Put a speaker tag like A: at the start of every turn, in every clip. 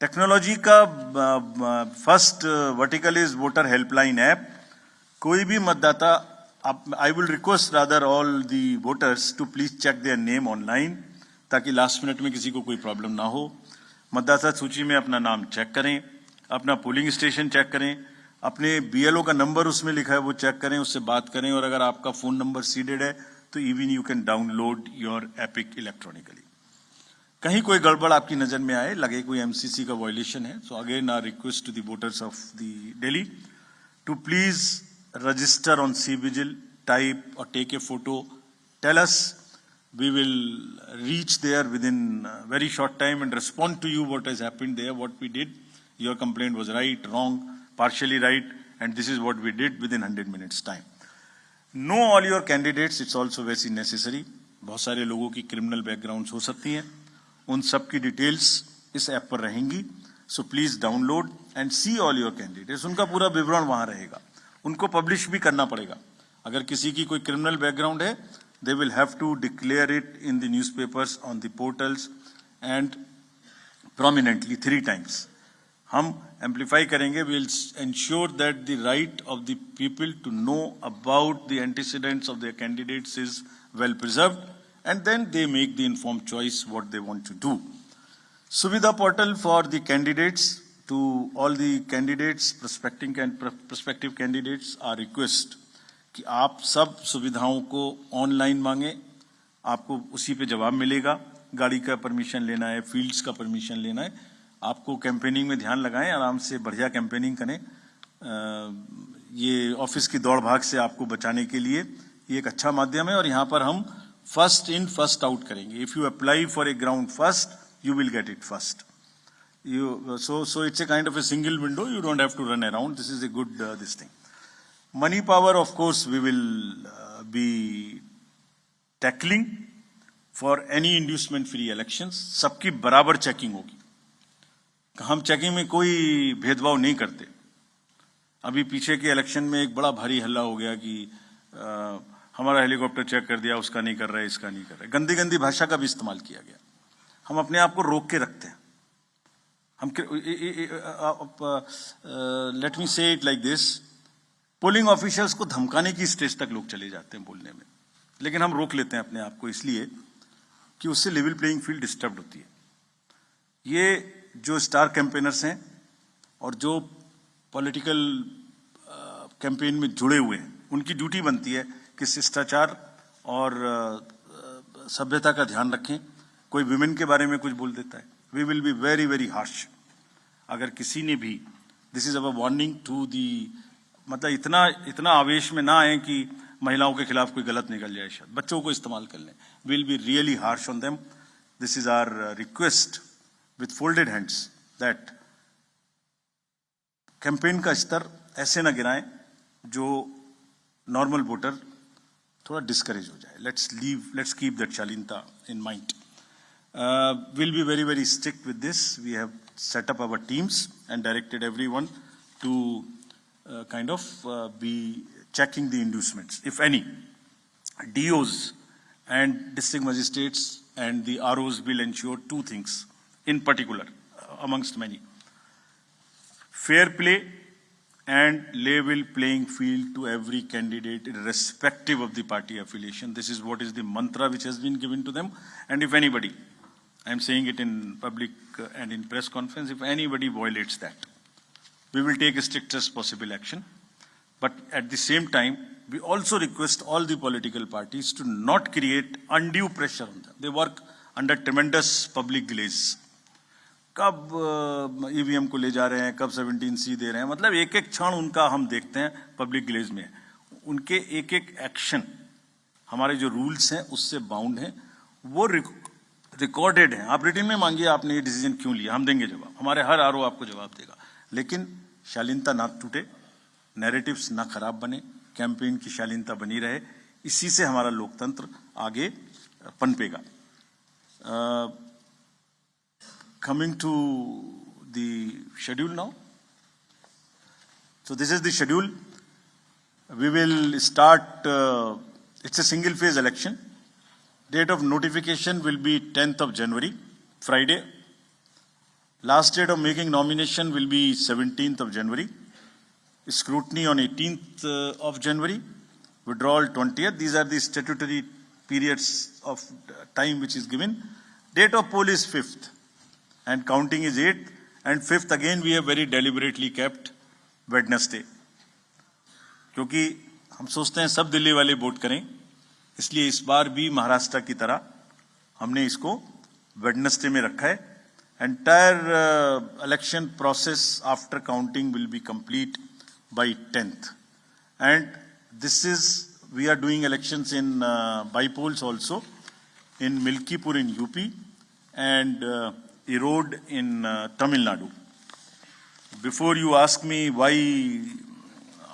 A: Technology का first vertical is voter helpline app. कोई भी मतदाता, I will request rather all the voters to please check their name online, ताकि last minute में किसी को कोई प्रॉब्लम ना हो. मतदाता सूची में अपना नाम चेक करें, अपना पोलिंग स्टेशन चेक करें, अपने बीएलओ का नंबर उसमें लिखा है वो चेक करें, उससे बात करें, और अगर आपका फोन नंबर सीडेड है तो even you can download your epic electronically. कहीं कोई गड़बड़ आपकी नजर में आए, लगे कोई एमसीसी का वायलेशन है, so again our request to the voters of the Delhi to please register on CVGIL, type or take a photo, tell us. We will reach there within a very short time and respond to you what has happened there, what we did. Your complaint was right, wrong, partially right, and this is what we did within 100 minutes time. Know all your candidates, it's also very necessary. बहुत सारे लोगों की criminal backgrounds हो सकती हैं, उन सब की डिटेल्स इस ऐप पर रहेंगी. So please download and see all your candidates. उनका पूरा विवरण वहां रहेगा, उनको पब्लिश भी करना पड़ेगा. अगर किसी की कोई क्रिमिनल बैकग्राउंड है, they will have to declare it in the newspapers, on the portals and prominently 3 times. हम amplify करेंगे. We will ensure that the right of the people to know about the antecedents of their candidates is well preserved, and then they make the informed choice what they want to do. Suvidha portal for the candidates. To all the candidates, prospective candidates, our request कि आप सब सुविधाओं को online मांगे, आपको उसी पे जवाब मिलेगा. गाड़ी का परमिशन लेना है, फील्ड्स का परमिशन लेना है, आपको कैंपेनिंग में ध्यान लगाएं, आराम से बढ़िया कैंपेनिंग करें. ये ऑफिस की दौड़ भाग से आपको बचाने के लिए ये एक अच्छा माध्यम है. और यहाँ पर हम फर्स्ट इन फर्स्ट आउट करेंगे. If you apply for a ground first, you will get it first. So it's a kind of a single window. You don't have to run around. This is a good this thing. Money power, of course, we will be tackling for any inducement-free elections. सबकी बराबर checking होगी. हम checking में कोई भेदभाव नहीं करते. अभी पीछे के इलेक्शन में एक बड़ा भारी हल्ला हो गया कि हमारा हेलीकॉप्टर चेक कर दिया, उसका नहीं कर रहा है, इसका नहीं कर रहा है. गंदी गंदी भाषा का भी इस्तेमाल किया गया. हम अपने आप को रोक के रखते हैं. हम लेट मी से it like this, polling officials को धमकाने की स्टेज तक लोग चले जाते हैं बोलने में, लेकिन हम रोक लेते हैं अपने आप को, इसलिए कि उससे लेवल प्लेइंग फील्ड डिस्टर्ब होती है. ये जो स्टार कैंपेनर्स हैं और जो पॉलिटिकल कैंपेन में जुड़े हुए हैं, उनकी ड्यूटी बनती है कि शिष्टाचार और सभ्यता का ध्यान रखें. कोई विमेन के बारे में कुछ बोल देता है, we will be very very harsh. अगर किसी ने भी, this is our warning to the, मतलब इतना आवेश में ना आए कि महिलाओं के खिलाफ कोई गलत निकल जाए, शायद बच्चों को इस्तेमाल कर लें. We'll be really harsh on them. This is our request with folded hands that campaign का स्तर ऐसे ना गिराएं जो नॉर्मल वोटर थोड़ा डिस्करेज हो जाए. Let's keep that शालीनता in mind. We'll be very very strict with this. We have set up our teams and directed everyone to kind of be checking the inducements, if any. DOs and district magistrates and the ROs will ensure 2 things in particular, amongst many: fair play and level playing field to every candidate irrespective of the party affiliation. This is what is the mantra which has been given to them. And if anybody, I am saying it in public and in press conference, if anybody violates that, we will take strictest possible action. But at the same time, we also request all the political parties to not create undue pressure on them. They work under tremendous public delays. कब EVM को ले जा रहे हैं, कब 17C दे रहे हैं, मतलब एक एक क्षण उनका हम देखते हैं पब्लिक डिलेज में. उनके एक एक एक्शन हमारे जो रूल्स हैं उससे बाउंड हैं, वो रिकॉर्डेड हैं. आप रिटन में मांगिए आपने ये डिसीजन क्यों लिया, हम देंगे जवाब. हमारे हर आरओ आपको जवाब देगा. लेकिन शालीनता ना टूटे, नैरेटिव्स ना खराब बने, कैंपेन की शालीनता बनी रहे. इसी से हमारा लोकतंत्र आगे पनपेगा. Coming to the schedule now. So this is the schedule. We will start, it's a single phase election. Date of notification will be 10th of January, Friday. Last date of making nomination will be 17th of January. Scrutiny on 18th of January. Withdrawal 20th. These are the statutory periods of time which is given. Date of poll is 5th. And counting is 8th. And 5th again we have very deliberately kept Wednesday. क्योंकि हम सोचते हैं सब दिल्ली वाले vote करें, इसलिए इस बार भी महाराष्ट्र की तरह हमने इसको वेडनेसडे में रखा है. Entire election process after counting will be complete by 10th. And this is, we are doing elections in by polls also in Milkipur in UP and Erode in Tamil Nadu. Before you ask me why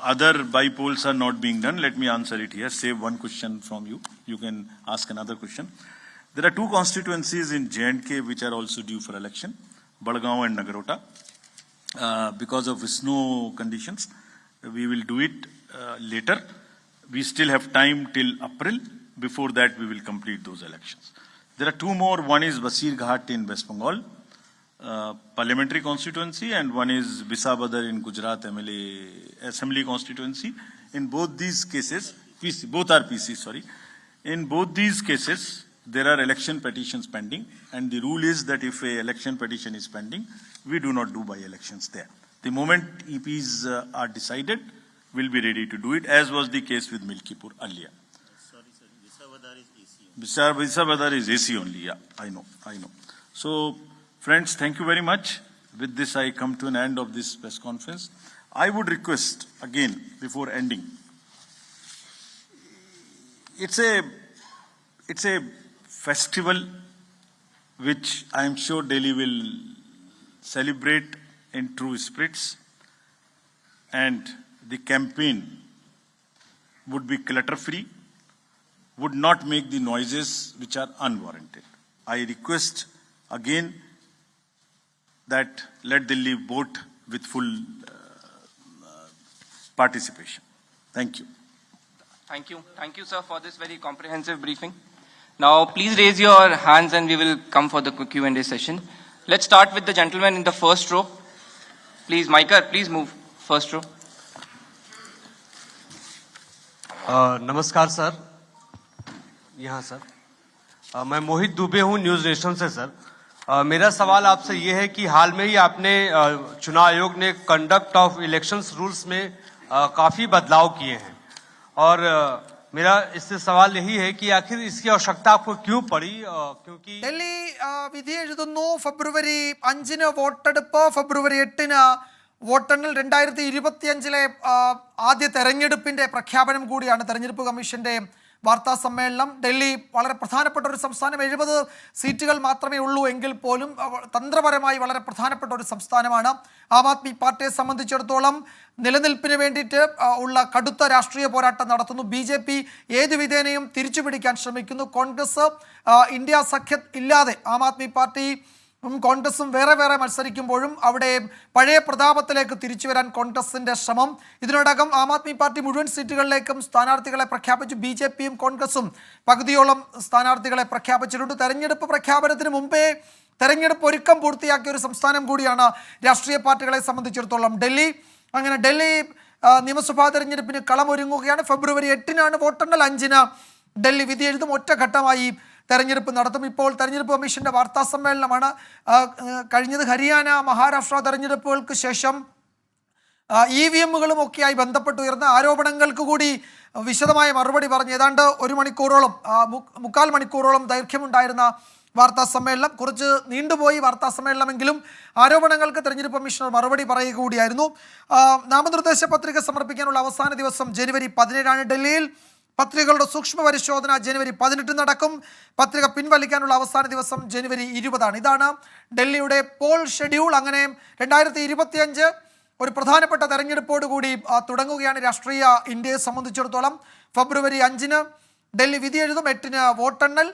A: other by polls are not being done, let me answer it here. Save one question from you. You can ask another question. There are two constituencies in J&K which are also due for election, Badgaon and Nagarota. Because of snow conditions, we will do it later. We still have time till April. Before that, we will complete those elections. There are two more. One is Basirghat in West Bengal, parliamentary constituency, and one is Bisabadar in Gujarat MLA Assembly constituency. In both these cases, both are PC, sorry. In both these cases, there are election petitions pending, and the rule is that if a election petition is pending, we do not do by elections there. The moment EPs are decided, we'll be ready to do it, as was the case with Milkipur earlier.
B: Sorry, Bisabadar is AC.
A: Bisabadar is AC only, yeah, I know. So, friends, thank you very much. With this, I come to an end of this press conference. I would request, again, before ending, it's a festival which I am sure Delhi will celebrate in true spirits, and the campaign would be clutter-free, would not make the noises which are unwarranted. I request again that let Delhi vote with full participation. Thank you.
C: Thank you. Thank you, sir, for this very comprehensive briefing. Now, please raise your hands and we will come for the Q&A session. Let's start with the gentleman in the first row. Please, Micah, please move. First row.
D: नमस्कार sir, यहाँ sir, मैं मोहित दुबे हूँ news nation से sir. मेरा सवाल आपसे ये है कि हाल में ही आपने चुनाव आयोग ने कंडक्ट ऑफ इलेक्शंस रूल्स में काफ़ी बदलाव किए हैं, और मेरा इससे सवाल यही है कि आखिर इसकी आवश्यकता आपको क्यों पड़ी, क्योंकि
E: ഡൽഹി വിധി എഴുതുന്നു. ഫെബ്രുവരി 5-ന് വോട്ടെടുപ്പ്, ഫെബ്രുവരി 8-ന് വോട്ടെണ്ണൽ. 2025 ആദ്യ തെരഞ്ഞെടുപ്പിന്റെ പ്രഖ്യാപനം കൂടിയാണ് തെരഞ്ഞെടുപ്പ് കമ്മീഷന്റെ വാർത്താ സമ്മേളനം. ഡൽഹി വളരെ പ്രധാനപ്പെട്ട ഒരു സംസ്ഥാനം. 70 സീറ്റുകൾ മാത്രമേ ഉള്ളൂ എങ്കിൽ പോലും തന്ത്രപരമായി വളരെ പ്രധാനപ്പെട്ട ഒരു സംസ്ഥാനമാണ്. ആം ആദ്മി പാർട്ടിയെ സംബന്ധിച്ചിടത്തോളം നിലനിൽപ്പിന് വേണ്ടിയിട്ട് ഉള്ള കടുത്ത രാഷ്ട്രീയ പോരാട്ടം നടത്തുന്നു. BJP ഏതു വിധേനയും തിരിച്ചുപിടിക്കാൻ ശ്രമിക്കുന്നു. കോൺഗ്രസ് ഇന്ത്യ സഖ്യം ഇല്ലാതെ ആം ആദ്മി പാർട്ടി കോൺഗ്രസും വേറെ മത്സരിക്കുമ്പോഴും അവിടെ പഴയ പ്രതാപത്തിലേക്ക് തിരിച്ചു വരാൻ കോൺഗ്രസിന്റെ ശ്രമം. ഇതിനോടകം ആം ആദ്മി പാർട്ടി മുഴുവൻ സീറ്റുകളിലേക്കും സ്ഥാനാർത്ഥികളെ പ്രഖ്യാപിച്ചു. BJPയും കോൺഗ്രസും പകുതിയോളം സ്ഥാനാർത്ഥികളെ പ്രഖ്യാപിച്ചിട്ടുണ്ട്. തെരഞ്ഞെടുപ്പ് പ്രഖ്യാപനത്തിന് മുമ്പേ തെരഞ്ഞെടുപ്പ് ഒരുക്കം പൂർത്തിയാക്കിയ ഒരു സംസ്ഥാനം കൂടിയാണ് രാഷ്ട്രീയ പാർട്ടികളെ സംബന്ധിച്ചിടത്തോളം ഡൽഹി. അങ്ങനെ ഡൽഹി നിയമസഭാ തെരഞ്ഞെടുപ്പിന് കളമൊരുങ്ങുകയാണ്. ഫെബ്രുവരി 8-നാണ് വോട്ടെണ്ണൽ. 5-ന് ഡൽഹി വിധി എഴുതും. ഒറ്റഘട്ടമായി തെരഞ്ഞെടുപ്പ് നടത്തും. ഇപ്പോൾ തെരഞ്ഞെടുപ്പ് കമ്മീഷന്റെ വാർത്താ സമ്മേളനമാണ് കഴിഞ്ഞത്. ഹരിയാന, മഹാരാഷ്ട്ര തെരഞ്ഞെടുപ്പുകൾക്ക് ശേഷം EVMകളും ഒക്കെയായി ബന്ധപ്പെട്ടുയർന്ന ആരോപണങ്ങൾക്ക് കൂടി വിശദമായ മറുപടി പറഞ്ഞ് ഏതാണ്ട് 1 മണിക്കൂറോളം 3/4 മണിക്കൂറോളം ദൈർഘ്യമുണ്ടായിരുന്ന വാർത്താ സമ്മേളനം. കുറച്ച് നീണ്ടുപോയി വാർത്താ സമ്മേളനമെങ്കിലും ആരോപണങ്ങൾക്ക് തെരഞ്ഞെടുപ്പ് കമ്മീഷണർ മറുപടി പറയുക കൂടിയായിരുന്നു. നാമനിർദ്ദേശ പത്രിക സമർപ്പിക്കാനുള്ള അവസാന ദിവസം ജനുവരി 17-ആണ്. ഡൽഹിയിൽ പത്രികകളുടെ സൂക്ഷ്മ പരിശോധന ജനുവരി 18 നടക്കും. പത്രിക പിൻവലിക്കാനുള്ള അവസാന ദിവസം ജനുവരി 20-ആണ്. ഇതാണ് ഡൽഹിയുടെ പോൾ ഷെഡ്യൂൾ. അങ്ങനെ 2025 ഒരു പ്രധാനപ്പെട്ട തെരഞ്ഞെടുപ്പോടുകൂടി തുടങ്ങുകയാണ് രാഷ്ട്രീയ ഇന്ത്യയെ സംബന്ധിച്ചിടത്തോളം. ഫെബ്രുവരി 5-ന് ഡൽഹി വിധി എഴുതും. 8-ന് വോട്ടെണ്ണൽ.